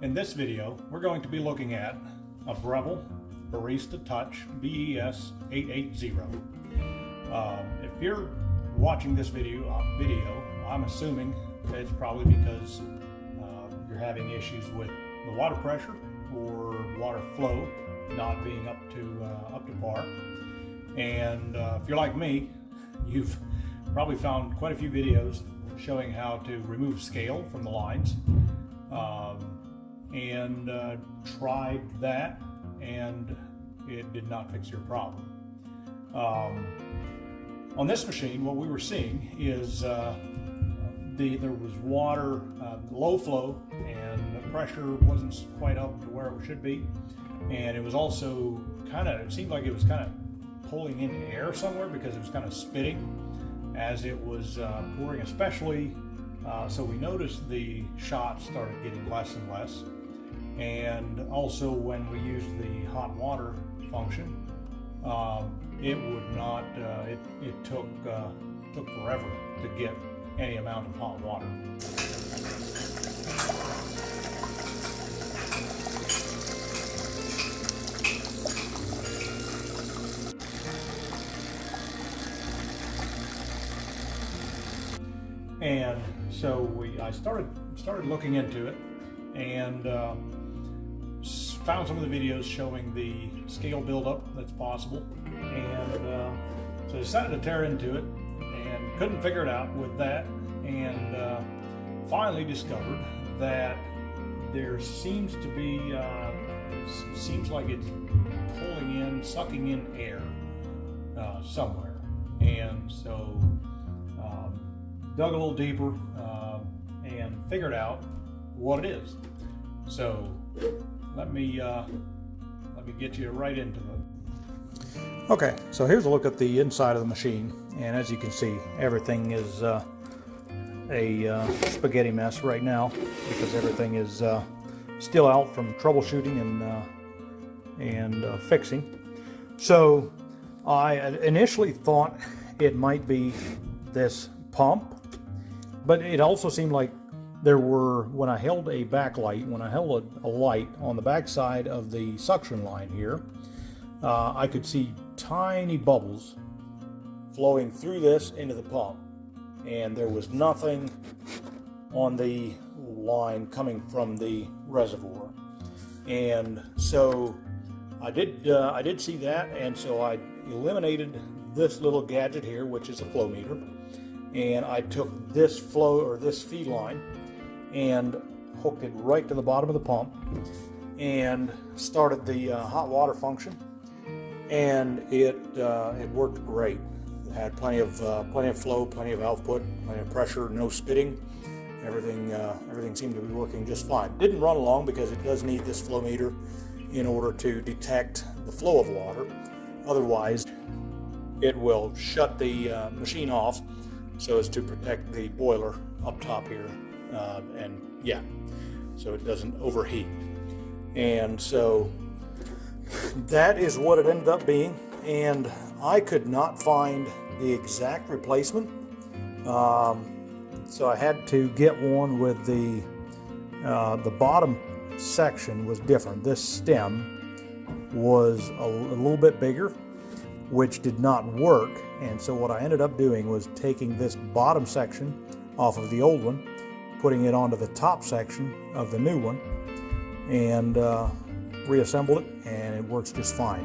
In this video, we're going to be looking at a Breville Barista Touch BES880. If you're watching this video, I'm assuming it's probably because you're having issues with the water pressure or water flow not being up to par. And if you're like me, you've probably found quite a few videos showing how to remove scale from the lines. And tried that, and it did not fix your problem. On this machine, what we were seeing is there was water, low flow, and the pressure wasn't quite up to where it should be, and it was also it seemed like it was kind of pulling in air somewhere because it was kind of spitting as it was pouring, especially. So we noticed the shots started getting less and less. And also when we used the hot water function, it would not, it took forever to get any amount of hot water. And so I started looking into it, and found some of the videos showing the scale buildup that's possible, and so I decided to tear into it and couldn't figure it out with that, and finally discovered that there seems to be seems like it's sucking in air somewhere, and so dug a little deeper and figured out what it is. So let me get you right into it. Okay, so here's a look at the inside of the machine, and as you can see, everything is a spaghetti mess right now because everything is still out from troubleshooting and fixing. So I initially thought it might be this pump, but it also seemed like there were, when I held a backlight, when I held a light on the backside of the suction line here, I could see tiny bubbles flowing through this into the pump, and there was nothing on the line coming from the reservoir. And so I did see that, and so I eliminated this little gadget here, which is a flow meter, and I took this flow or this feed line and hooked it right to the bottom of the pump and started the hot water function, and it worked great. It had plenty of flow, plenty of output, plenty of pressure, no spitting. Everything seemed to be working just fine. Didn't run along because it does need this flow meter in order to detect the flow of water. Otherwise, it will shut the machine off so as to protect the boiler up top here. And yeah, so it doesn't overheat. And so that is what it ended up being, and I could not find the exact replacement, so I had to get one with the bottom section was different. This stem was a little bit bigger, which did not work, and so what I ended up doing was taking this bottom section off of the old one, putting it onto the top section of the new one, and reassembled it, and it works just fine.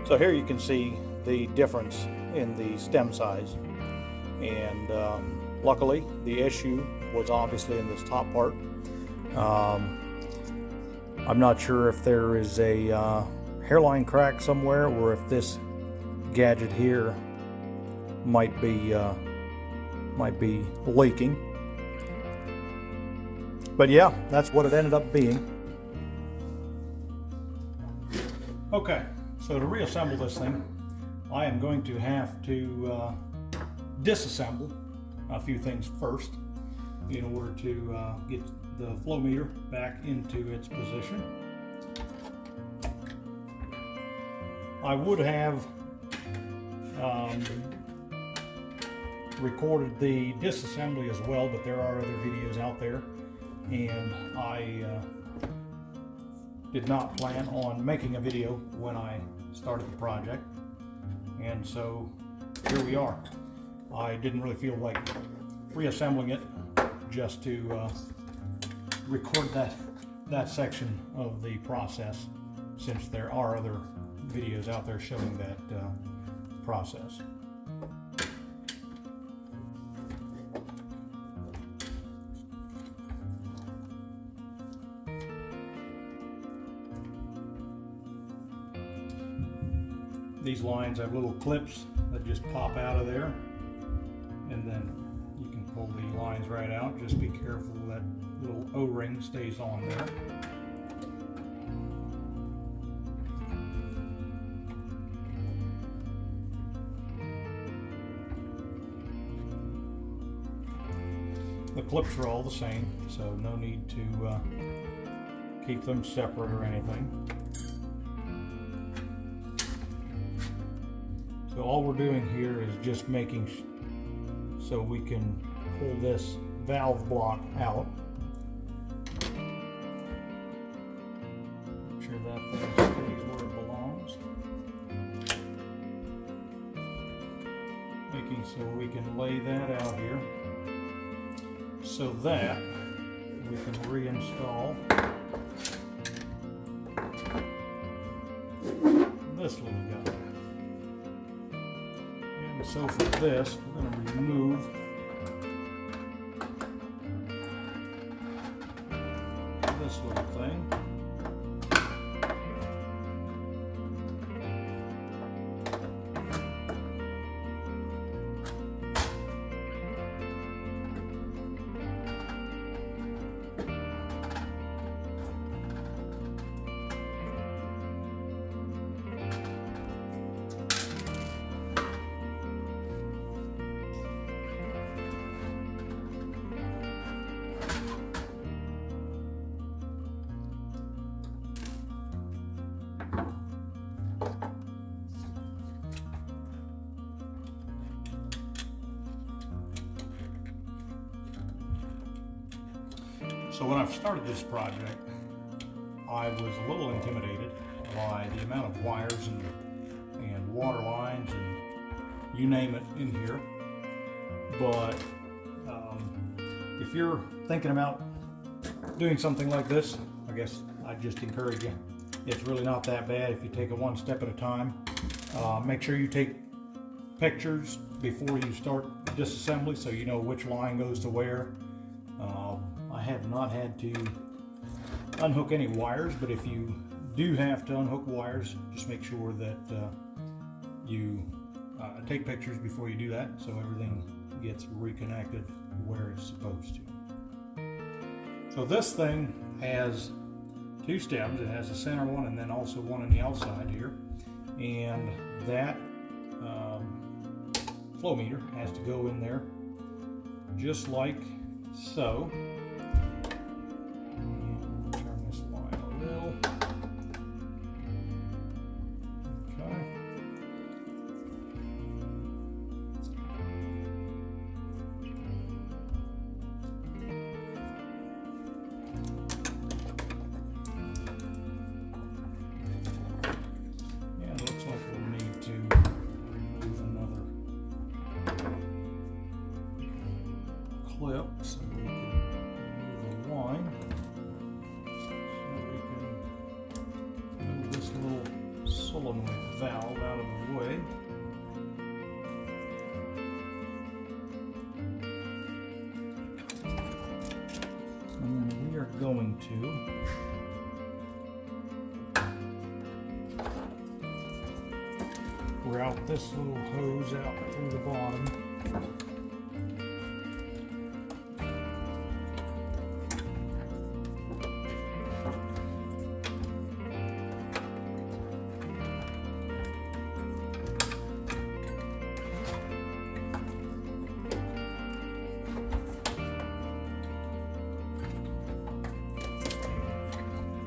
So here you can see the difference in the stem size, and luckily the issue was obviously in this top part. I'm not sure if there is a hairline crack somewhere, or if this gadget here might be leaking, but yeah, that's what it ended up being. Okay, so to reassemble this thing, I am going to have to disassemble a few things first in order to get the flow meter back into its position. I would have recorded the disassembly as well, but there are other videos out there, and I did not plan on making a video when I started the project, and so here we are. I didn't really feel like reassembling it just to record that section of the process, since there are other videos out there showing that process. These lines have little clips that just pop out of there, and then you can pull the lines right out. Just be careful that little O-ring stays on there. The clips are all the same, so no need to keep them separate or anything. So all we're doing here is just making so we can pull this valve block out. Make sure that thing stays where it belongs. Making so we can lay that out here so that we can reinstall this little guy. And so for this, we're going to remove this little thing. So when I started this project, I was a little intimidated by the amount of wires and water lines and you name it in here. But if you're thinking about doing something like this, I guess I'd just encourage you. It's really not that bad if you take it one step at a time. Make sure you take pictures before you start disassembly so you know which line goes to where. I have not had to unhook any wires, but if you do have to unhook wires, just make sure that you take pictures before you do that so everything gets reconnected where it's supposed to. So this thing has two stems. It has a center one and then also one on the outside here, and that flow meter has to go in there just like so. Turn this line a little. Okay. Yeah, it looks like we'll need to remove another clip so we can remove the line. So we can move this little solenoid valve out of the way. And then we are going to route this little hose out through the bottom.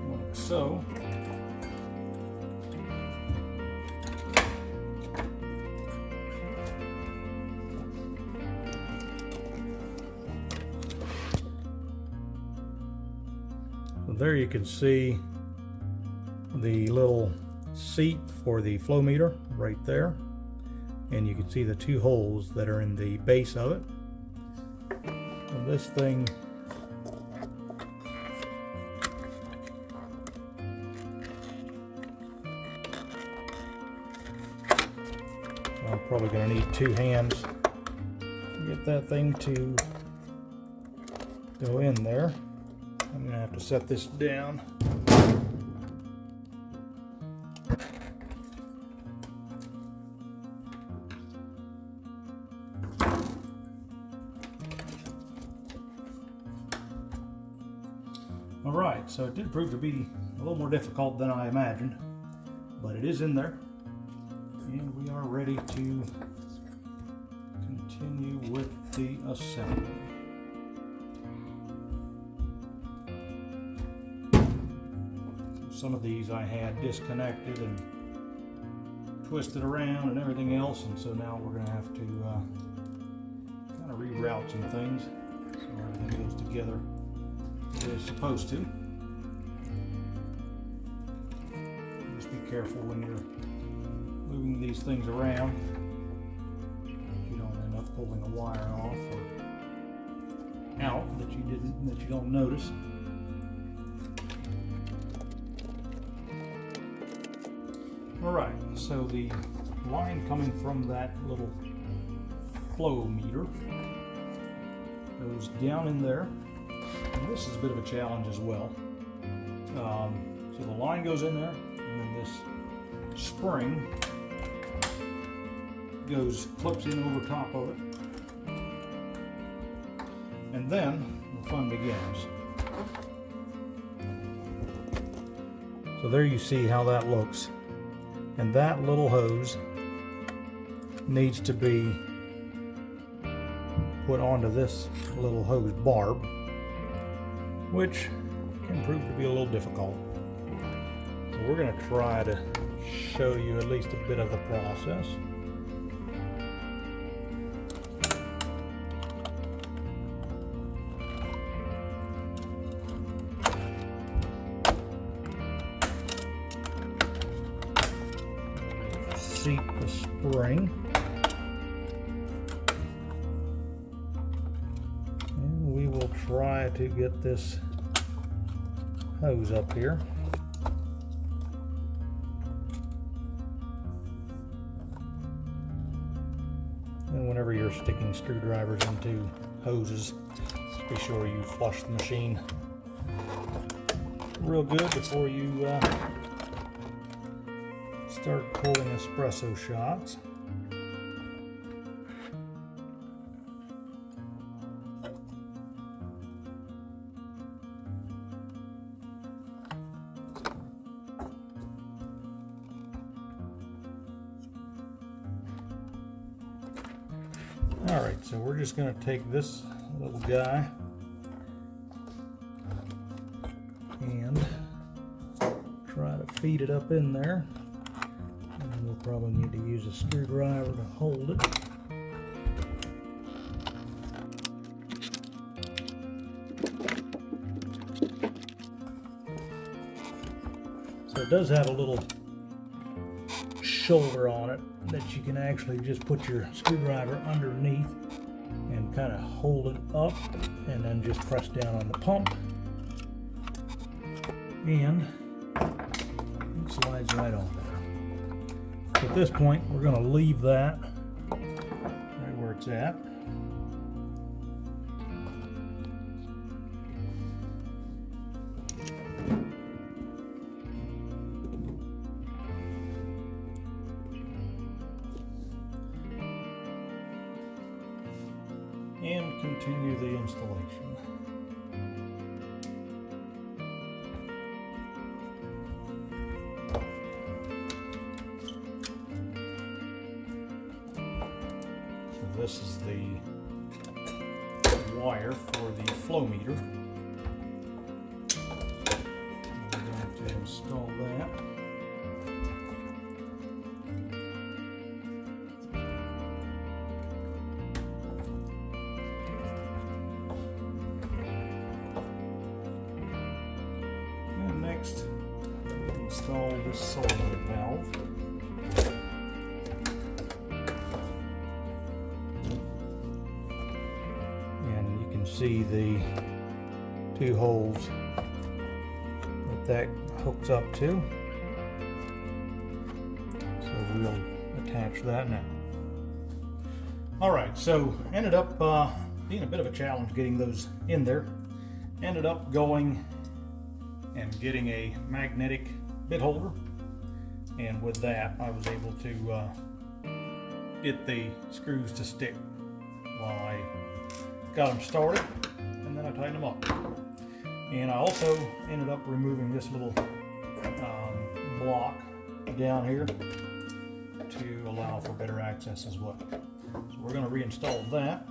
Like so. there you can see the little seat for the flow meter right there, and you can see the two holes that are in the base of it. And this thing I'm probably going to need two hands to get that thing to go in there. I'm going to have to set this down. Alright, so it did prove to be a little more difficult than I imagined, but it is in there, and we are ready to continue with the assembly. Some of these I had disconnected and twisted around and everything else, and so now we're going to have to kind of reroute some things so everything goes together as it's supposed to. Just be careful when you're moving these things around, you don't end up pulling a wire off or out that you don't notice. Alright, so the line coming from that little flow meter goes down in there, and this is a bit of a challenge as well. So the line goes in there, and then this spring clips in over top of it, and then the fun begins. So there you see how that looks. And that little hose needs to be put onto this little hose barb, which can prove to be a little difficult. So we're going to try to show you at least a bit of the process. Seat the spring, and we will try to get this hose up here. And whenever you're sticking screwdrivers into hoses, be sure you flush the machine real good before you start pulling espresso shots. Alright, so we're just going to take this little guy and try to feed it up in there. We'll probably need to use a screwdriver to hold it. So it does have a little shoulder on it that you can actually just put your screwdriver underneath and kind of hold it up, and then just press down on the pump, and it slides right on there. At this point, we're going to leave that right where it's at. And continue the installation. This is the wire for the flow meter. We're going to have to install that. next, install this solenoid valve. And you can see the two holes that hooks up to. So we'll attach that now. Alright, so ended up being a bit of a challenge getting those in there. Ended up going and getting a magnetic bit holder, and with that I was able to get the screws to stick while I got them started, and then I tightened them up. And I also ended up removing this little block down here to allow for better access as well. So we're going to reinstall that,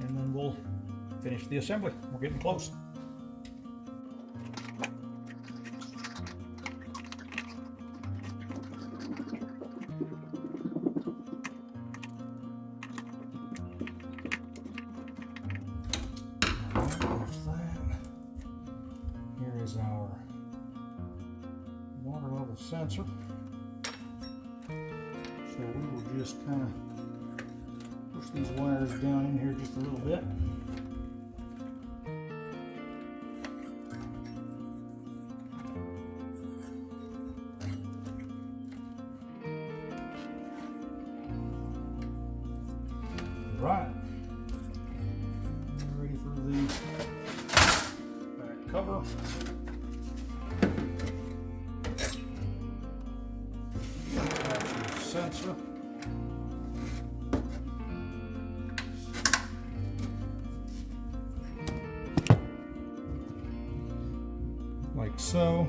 and then we'll finish the assembly. We're getting close. Here is our water level sensor. So we will just kind of push these wires down in here just a little bit. Right. We're ready for the back cover. Sensor. Like so.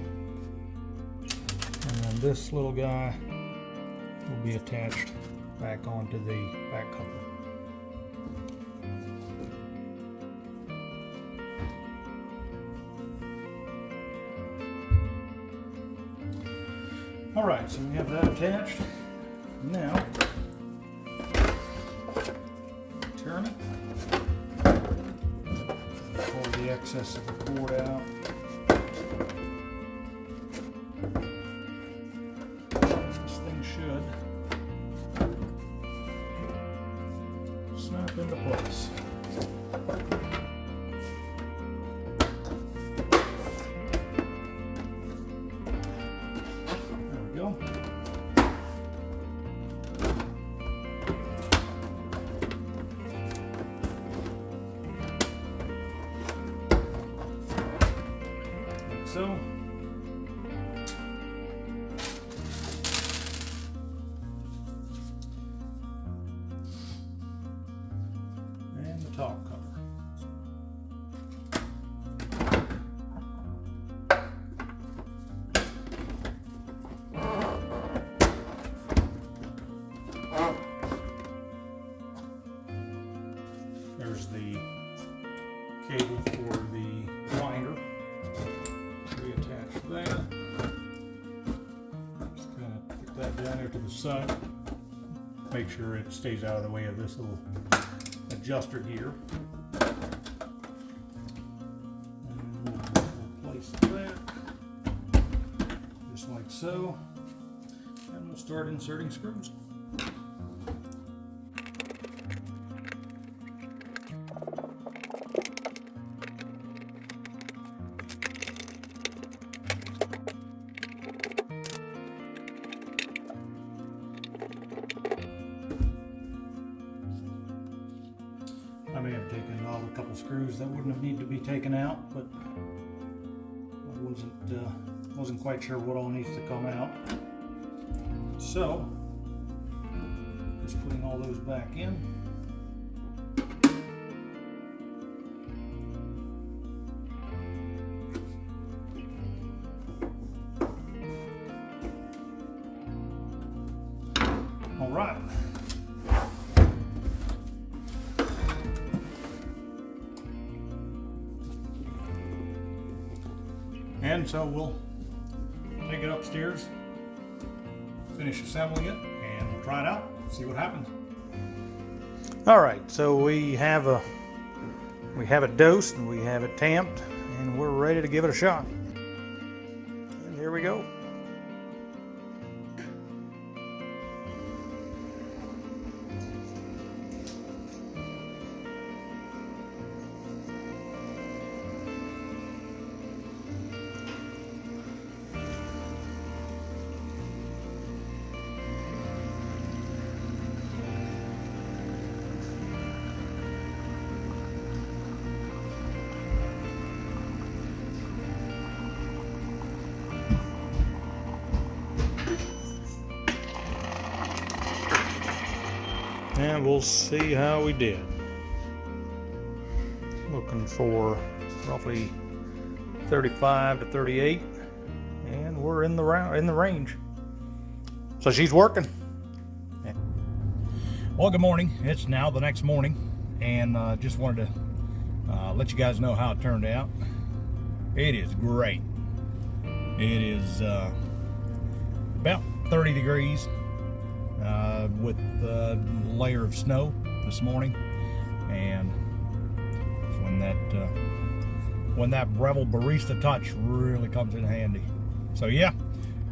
And then this little guy will be attached back onto the back cover. Alright, so we have that attached. Now, turn it, pull the excess of the cord out. This thing should snap into place. There we go. So, and the top cover. There's the cable for the winder. Reattach that. Just kind of put that down there to the side. Make sure it stays out of the way of this little adjuster here. And we'll place that just like so. And we'll start inserting screws. I may have taken off a couple screws that wouldn't have needed to be taken out, but I wasn't quite sure what all needs to come out. So, just putting all those back in. All right. And so we'll take it upstairs, finish assembling it, and we'll try it out, see what happens. All right, so we have it dosed and we have it tamped, and we're ready to give it a shot. here we go. And we'll see how we did. Looking for roughly 35 to 38, and we're in the range. So she's working. Well, good morning. It's now the next morning, and just wanted to let you guys know how it turned out. It is great. It is about 30 degrees. With a layer of snow this morning, and when that Breville Barista Touch really comes in handy. So yeah,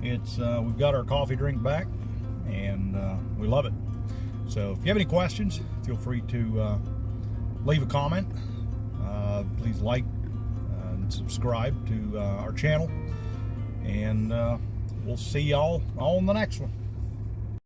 it's we've got our coffee drink back, and we love it. So if you have any questions, feel free to leave a comment. Please like and subscribe to our channel, and we'll see y'all on the next one.